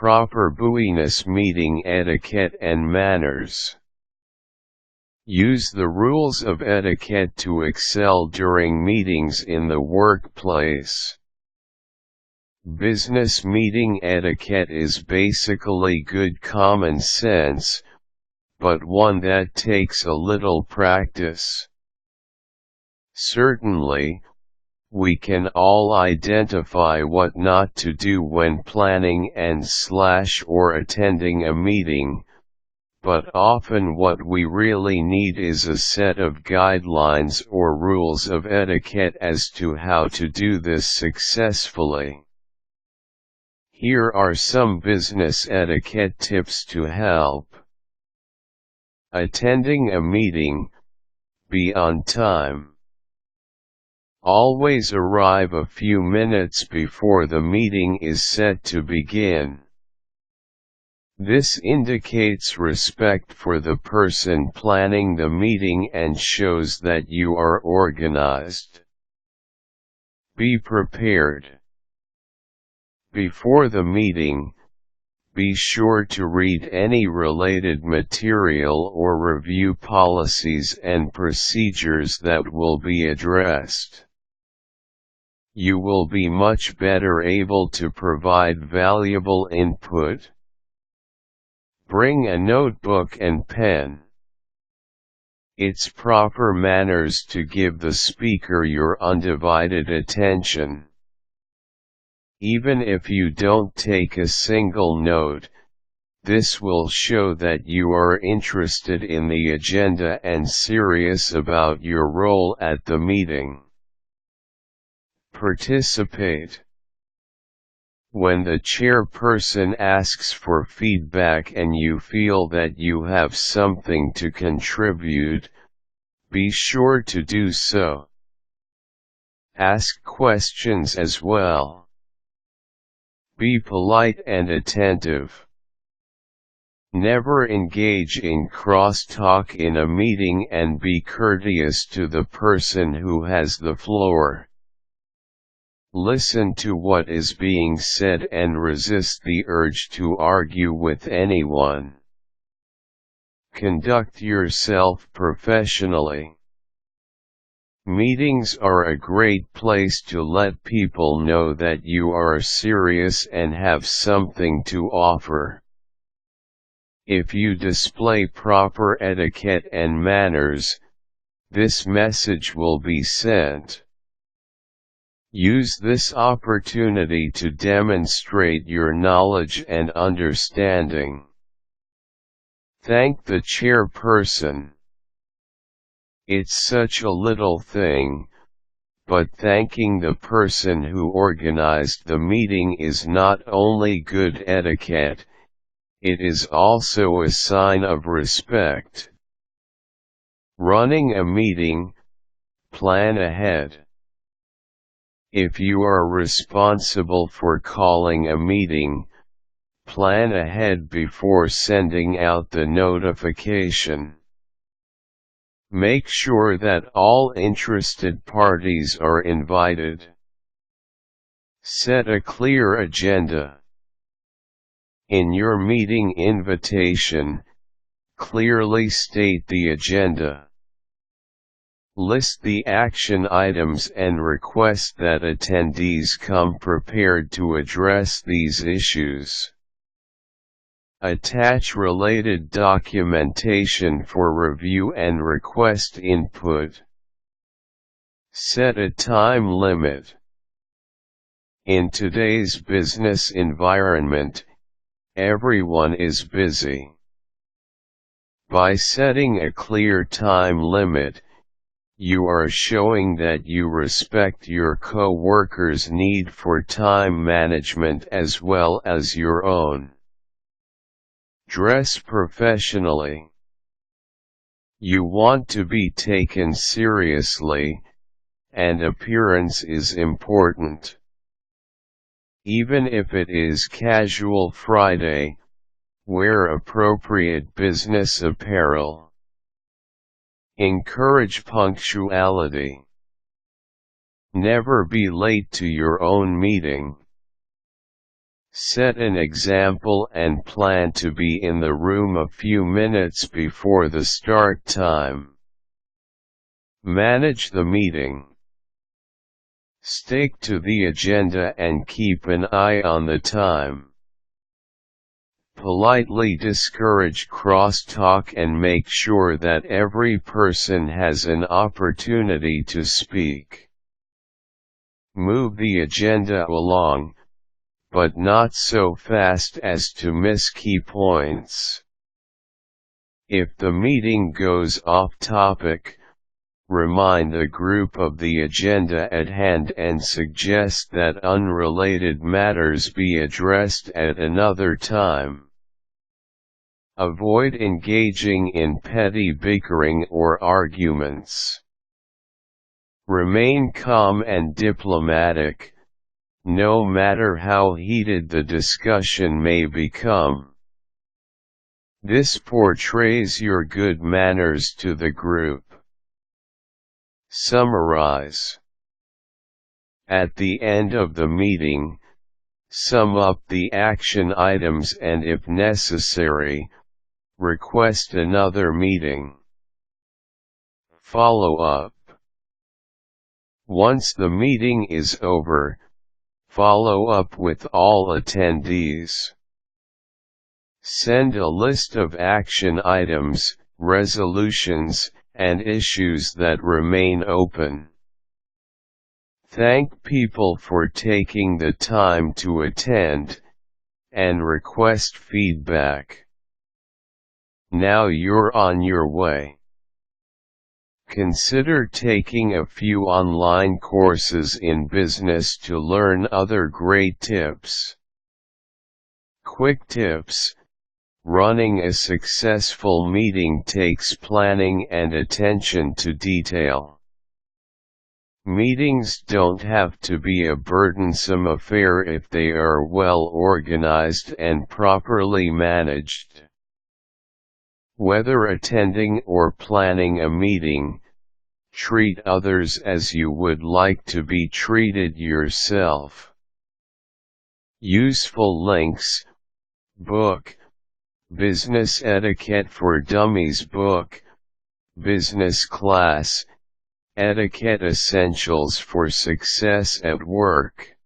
proper buiness meeting etiquette and manners. Use the rules of etiquette to excel during meetings in the workplace. Business meeting etiquette is basically good common sense, but one that takes a little practice. Certainly, we can all identify what not to do when planning and/or attending a meeting, but often what we really need is a set of guidelines or rules of etiquette as to how to do this successfully. Here are some business etiquette tips to help. Attending a meeting, be on time. Always arrive a few minutes before the meeting is set to begin. This indicates respect for the person planning the meeting and shows that you are organized. Be prepared. Before the meeting, be sure to read any related material or review policies and procedures that will be addressed. You will be much better able to provide valuable input. Bring a notebook and pen. It's proper manners to give the speaker your undivided attention. Even if you don't take a single note, this will show that you are interested in the agenda and serious about your role at the meeting. Participate. When the chairperson asks for feedback and you feel that you have something to contribute, be sure to do so. Ask questions as well. Be polite and attentive. Never engage in crosstalk in a meeting and be courteous to the person who has the floor. Listen to what is being said and resist the urge to argue with anyone. Conduct yourself professionally. Meetings are a great place to let people know that you are serious and have something to offer. If you display proper etiquette and manners, this message will be sent. Use this opportunity to demonstrate your knowledge and understanding. Thank the chairperson. It's such a little thing, but thanking the person who organized the meeting is not only good etiquette, it is also a sign of respect. Running a meeting, plan ahead. If you are responsible for calling a meeting, plan ahead before sending out the notification. Make sure that all interested parties are invited. Set a clear agenda. In your meeting invitation, clearly state the agenda. List the action items and request that attendees come prepared to address these issues. Attach related documentation for review and request input. Set a time limit. In today's business environment, everyone is busy. By setting a clear time limit, you are showing that you respect your co-workers' need for time management as well as your own. Dress professionally. You want to be taken seriously, and appearance is important. Even if it is casual Friday, wear appropriate business apparel. Encourage punctuality. Never be late to your own meeting. Set an example and plan to be in the room a few minutes before the start time. Manage the meeting. Stick to the agenda and keep an eye on the time. Politely discourage crosstalk and make sure that every person has an opportunity to speak. Move the agenda along, but not so fast as to miss key points. If the meeting goes off topic, remind the group of the agenda at hand and suggest that unrelated matters be addressed at another time. Avoid engaging in petty bickering or arguments. Remain calm and diplomatic, no matter how heated the discussion may become. This portrays your good manners to the group. Summarize. At the end of the meeting, sum up the action items and if necessary, request another meeting. Follow up. Once the meeting is over, follow up with all attendees. Send a list of action items, resolutions, and issues that remain open. Thank people for taking the time to attend, and request feedback. Now you're on your way. Consider taking a few online courses in business to learn other great tips. Quick tips. Running a successful meeting takes planning and attention to detail. Meetings don't have to be a burdensome affair if they are well organized and properly managed. Whether attending or planning a meeting, treat others as you would like to be treated yourself. Useful links. Book. Business Etiquette for Dummies book. Business Class. Etiquette Essentials for Success at Work.